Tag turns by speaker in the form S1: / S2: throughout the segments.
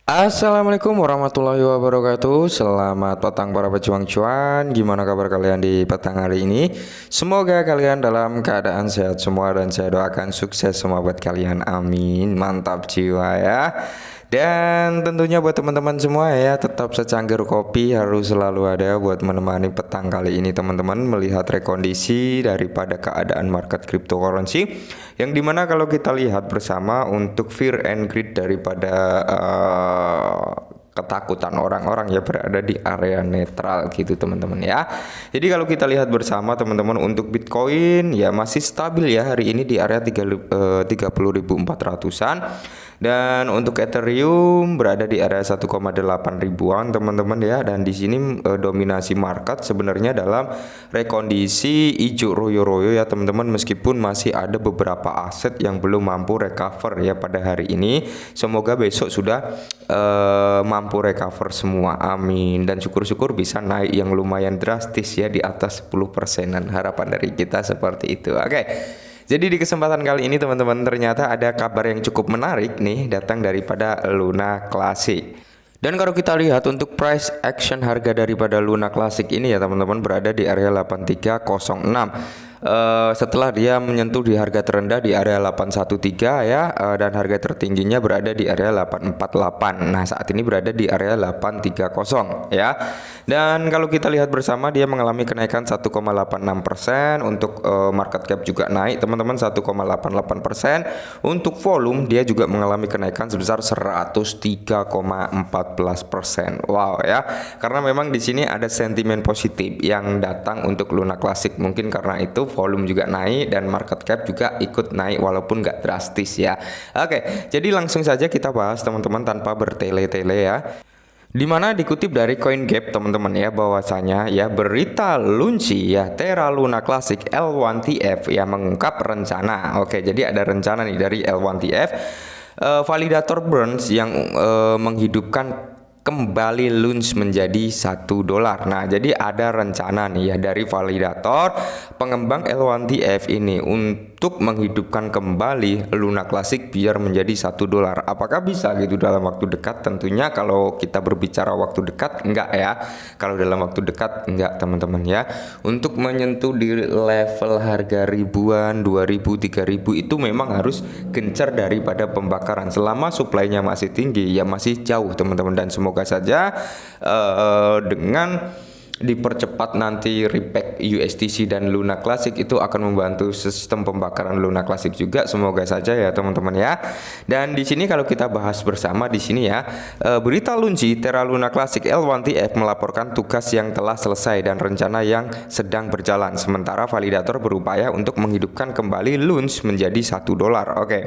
S1: Assalamualaikum warahmatullahi wabarakatuh. Selamat petang para pejuang cuan. Gimana kabar kalian di petang hari ini? Semoga kalian dalam keadaan sehat semua dan saya doakan sukses semua buat kalian. Amin. Mantap jiwa ya. Dan tentunya buat teman-teman semua ya, tetap secangkir kopi harus selalu ada buat menemani petang kali ini teman-teman, melihat rekondisi daripada keadaan market cryptocurrency, yang dimana kalau kita lihat bersama untuk fear and greed daripada ketakutan orang-orang ya berada di area netral gitu teman-teman ya. Jadi kalau kita lihat bersama teman-teman, untuk Bitcoin ya masih stabil ya hari ini di area 30.400-an, dan untuk Ethereum berada di area 1,8 ribuan teman-teman ya. Dan di sini dominasi market sebenarnya dalam rekondisi hijau royo-royo ya teman-teman, meskipun masih ada beberapa aset yang belum mampu recover ya pada hari ini. Semoga besok sudah mampu recover semua, amin. Dan syukur-syukur bisa naik yang lumayan drastis ya, di atas 10%-an. Harapan dari kita seperti itu. Oke. Jadi di kesempatan kali ini teman-teman, ternyata ada kabar yang cukup menarik nih datang daripada Luna Classic. Dan kalau kita lihat untuk price action harga daripada Luna Classic ini ya teman-teman, berada di area 8306. Setelah dia menyentuh di harga terendah di area 813 ya, dan harga tertingginya berada di area 848. Nah, saat ini berada di area 830 ya. Dan kalau kita lihat bersama, dia mengalami kenaikan 1,86%. Untuk market cap juga naik teman-teman, 1,88%. Untuk volume dia juga mengalami kenaikan sebesar 103,14%. Wow ya. Karena memang di sini ada sentimen positif yang datang untuk Luna Classic. Mungkin karena itu volume juga naik dan market cap juga ikut naik walaupun nggak drastis ya. Oke, jadi langsung saja kita bahas teman-teman tanpa bertele-tele ya. Dimana dikutip dari CoinGap teman-teman ya, bahwasanya ya berita lunci ya Terra Luna Classic L1TF yang mengungkap rencana. Oke, jadi ada rencana nih dari L1TF, validator Burns yang menghidupkan kembali launch menjadi $1. Nah, jadi ada rencana nih ya dari validator pengembang L1TF ini untuk menghidupkan kembali Luna Classic biar menjadi $1. Apakah bisa gitu dalam waktu dekat? Tentunya kalau kita berbicara waktu dekat enggak ya. Kalau dalam waktu dekat enggak teman-teman ya. Untuk menyentuh di level harga ribuan, 2000, 3000 itu memang harus gencar daripada pembakaran. Selama supply-nya masih tinggi ya masih jauh teman-teman, dan semoga saja dengan dipercepat nanti repack USDC dan Luna Classic itu akan membantu sistem pembakaran Luna Classic juga. Semoga saja ya teman-teman ya. Dan di sini kalau kita bahas bersama di sini ya, berita lunci Terra Luna Classic L1TF melaporkan tugas yang telah selesai dan rencana yang sedang berjalan, sementara validator berupaya untuk menghidupkan kembali launch menjadi $1. Oke.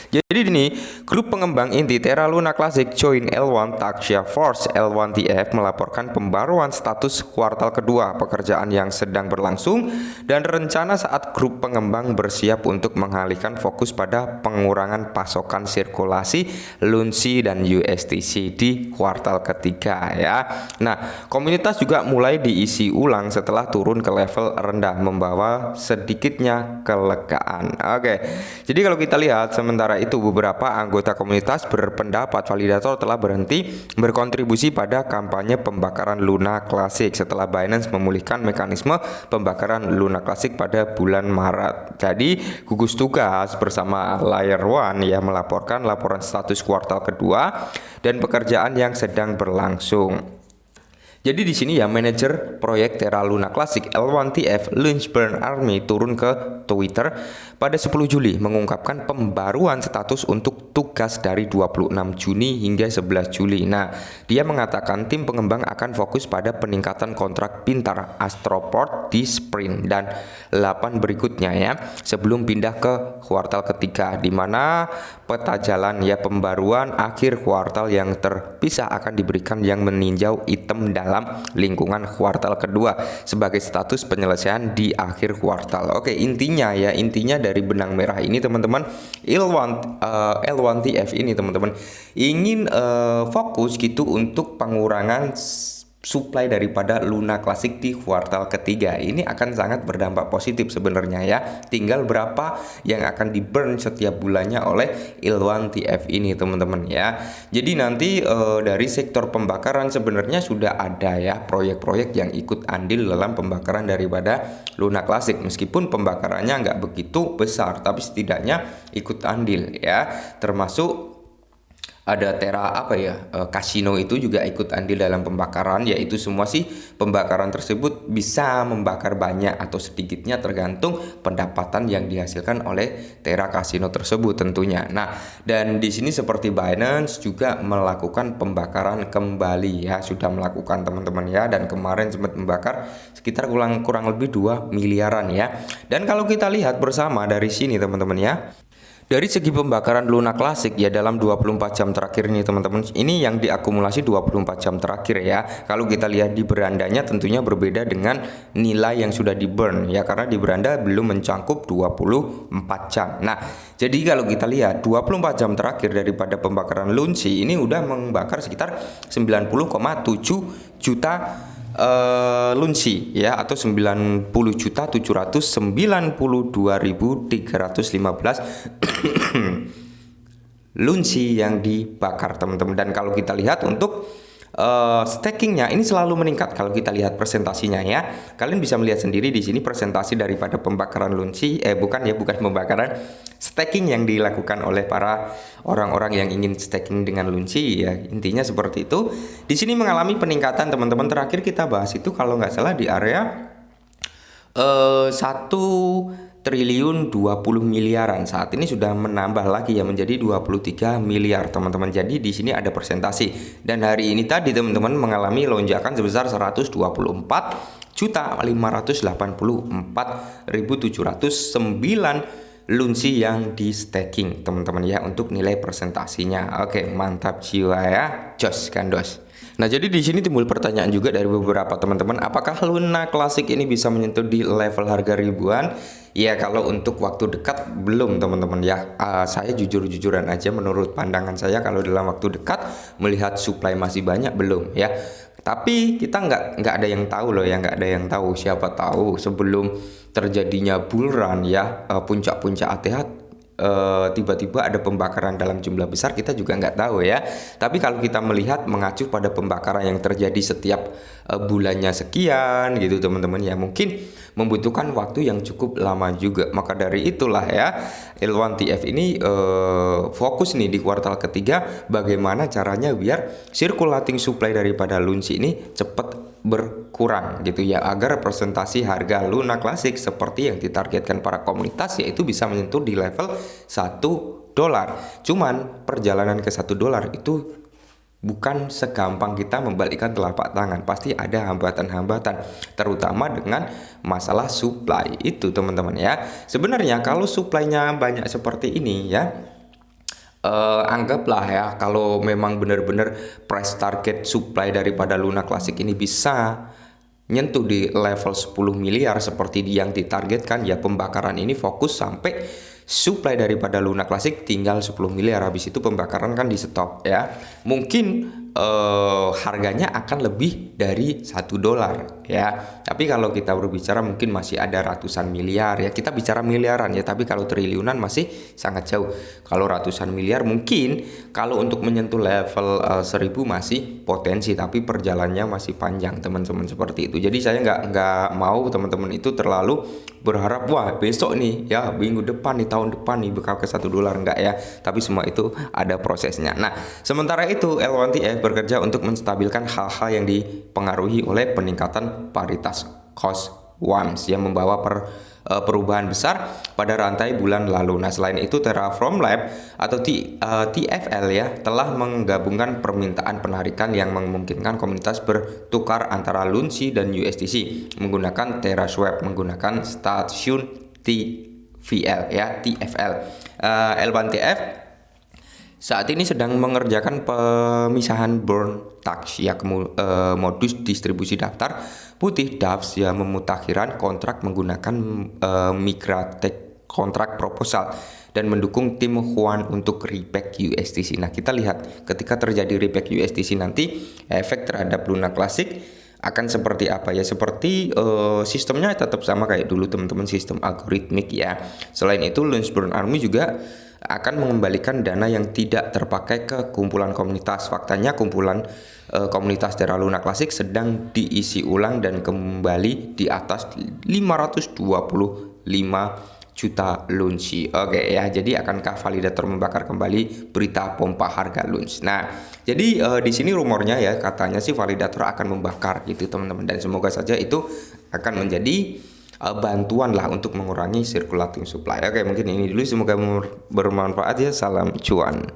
S1: Jadi ini grup pengembang inti Terra Luna Classic Join L1 Taxia Force L1TF melaporkan pembaruan status kuartal kedua pekerjaan yang sedang berlangsung, dan rencana saat grup pengembang bersiap untuk mengalihkan fokus pada pengurangan pasokan sirkulasi LUNC dan USDC di kuartal ketiga ya. Nah, komunitas juga mulai diisi ulang setelah turun ke level rendah, membawa sedikitnya kelegaan. Oke. Jadi kalau kita lihat sementara itu beberapa anggota komunitas berpendapat validator telah berhenti berkontribusi pada kampanye pembakaran Luna Classic setelah Binance memulihkan mekanisme pembakaran Luna Classic pada bulan Maret. Jadi gugus tugas bersama Layer One ya melaporkan laporan status kuartal kedua dan pekerjaan yang sedang berlangsung. Jadi di sini ya manajer proyek Terra Luna Classic L1TF Lynchburn Army turun ke Twitter pada 10 Juli mengungkapkan pembaruan status untuk tugas dari 26 Juni hingga 11 Juli. Nah, dia mengatakan tim pengembang akan fokus pada peningkatan kontrak pintar Astroport di sprint dan 8 berikutnya ya sebelum pindah ke kuartal ketiga, di mana peta jalan ya pembaruan akhir kuartal yang terpisah akan diberikan yang meninjau item dalam lingkungan kuartal kedua sebagai status penyelesaian di akhir kuartal. Oke, intinya dari benang merah ini teman-teman, L1TF ini teman-teman ingin fokus gitu untuk pengurangan supply daripada Luna Classic di kuartal ketiga. Ini akan sangat berdampak positif sebenarnya ya. Tinggal berapa yang akan di burn setiap bulannya oleh Ilwan TF ini teman-teman ya. Jadi nanti dari sektor pembakaran sebenarnya sudah ada ya proyek-proyek yang ikut andil dalam pembakaran daripada Luna Classic. Meskipun pembakarannya nggak begitu besar, tapi setidaknya ikut andil ya. Termasuk ada kasino itu juga ikut andil dalam pembakaran, yaitu semua sih pembakaran tersebut bisa membakar banyak atau sedikitnya tergantung pendapatan yang dihasilkan oleh Terra Kasino tersebut tentunya. Nah, dan di sini seperti Binance juga melakukan pembakaran kembali ya, sudah melakukan teman-teman ya, dan kemarin sempat membakar sekitar kurang lebih 2 miliaran ya. Dan kalau kita lihat bersama dari sini teman-teman ya, dari segi pembakaran Luna Classic ya dalam 24 jam terakhir ini teman-teman, ini yang diakumulasi 24 jam terakhir ya. Kalau kita lihat di berandanya tentunya berbeda dengan nilai yang sudah di burn ya, karena di beranda belum mencangkup 24 jam. Nah, jadi kalau kita lihat 24 jam terakhir daripada pembakaran Lunsi ini udah membakar sekitar 90,7 juta Lunsi ya, atau 90.792.315 Lunsi yang dibakar teman-teman. Dan kalau kita lihat untuk stakingnya ini selalu meningkat. Kalau kita lihat presentasinya ya, kalian bisa melihat sendiri di sini presentasi daripada pembakaran Lunsi, bukan pembakaran, staking yang dilakukan oleh para orang-orang yang ingin staking dengan Lunsi ya, intinya seperti itu. Di sini mengalami peningkatan teman-teman. Terakhir kita bahas itu kalau nggak salah di area 1.020 miliaran. Saat ini sudah menambah lagi ya menjadi 23 miliar teman-teman. Jadi di sini ada persentasi. Dan hari ini tadi teman-teman mengalami lonjakan sebesar 124.584.709 Lunsi yang di staking teman-teman ya, untuk nilai presentasinya. Oke, mantap jiwa ya, jos kandos. Nah, jadi di sini timbul pertanyaan juga dari beberapa teman-teman, apakah Luna Classic ini bisa menyentuh di level harga ribuan? Ya, kalau untuk waktu dekat belum teman-teman ya. Saya jujur-jujuran aja, menurut pandangan saya kalau dalam waktu dekat melihat supply masih banyak belum ya. Tapi kita nggak ada yang tahu loh ya, nggak ada yang tahu. Siapa tahu sebelum terjadinya bull run ya, puncak-puncak ATH tiba-tiba ada pembakaran dalam jumlah besar, kita juga nggak tahu ya. Tapi kalau kita melihat mengacu pada pembakaran yang terjadi setiap bulannya sekian gitu teman-teman ya, mungkin membutuhkan waktu yang cukup lama juga. Maka dari itulah ya, Ilwan TF ini fokus nih di kuartal ketiga bagaimana caranya biar circulating supply daripada Lunsi ini cepat berkurang gitu ya, agar presentasi harga Luna Classic seperti yang ditargetkan para komunitas yaitu bisa menyentuh di level $1. Cuman perjalanan ke $1 itu bukan segampang kita membalikkan telapak tangan, pasti ada hambatan-hambatan, terutama dengan masalah supply itu teman-teman ya. Sebenarnya kalau supply-nya banyak seperti ini ya, anggaplah ya, kalau memang benar-benar price target supply daripada Luna Classic ini bisa nyentuh di level 10 miliar seperti yang ditargetkan ya, pembakaran ini fokus sampai supply daripada Luna Classic tinggal 10 miliar. Habis itu pembakaran kan di stop ya. Mungkin harganya akan lebih dari $1 ya. Tapi kalau kita berbicara mungkin masih ada ratusan miliar ya. Kita bicara miliaran ya, tapi kalau triliunan masih sangat jauh. Kalau ratusan miliar mungkin kalau untuk menyentuh level 1000 masih potensi, tapi perjalanannya masih panjang teman-teman, seperti itu. Jadi saya nggak mau teman-teman itu terlalu berharap wah besok nih ya, minggu depan nih, tahun depan nih bakal ke $1, enggak ya. Tapi semua itu ada prosesnya. Nah, sementara itu L1TF bekerja untuk menstabilkan hal-hal yang dipengaruhi oleh peningkatan paritas cost WAMS yang membawa perubahan besar pada rantai bulan lalu. Nah, selain itu Terraform Lab atau TFL ya telah menggabungkan permintaan penarikan yang memungkinkan komunitas bertukar antara Lunsi dan USDC menggunakan TerraSwap menggunakan stasiun TVL ya, TFL. L1TF saat ini sedang mengerjakan pemisahan burn tax ya, modus distribusi daftar putih DApps ya, memutakhiran kontrak menggunakan Migratek kontrak proposal dan mendukung tim Huan untuk repack USDC. Nah, kita lihat ketika terjadi repack USDC nanti efek terhadap Luna Classic akan seperti apa ya? Seperti sistemnya tetap sama kayak dulu teman-teman, sistem algoritmik ya. Selain itu Launch Burn Army juga akan mengembalikan dana yang tidak terpakai ke kumpulan komunitas. Faktanya kumpulan komunitas Terra Luna Classic sedang diisi ulang dan kembali di atas 525 juta lunch. Oke ya, jadi akankah validator membakar kembali berita pompa harga lunch? Nah, jadi di sini rumornya ya katanya sih validator akan membakar gitu teman-teman, dan semoga saja itu akan menjadi bantuan lah untuk mengurangi circulating supply. Oke, mungkin ini dulu, semoga bermanfaat ya. Salam cuan.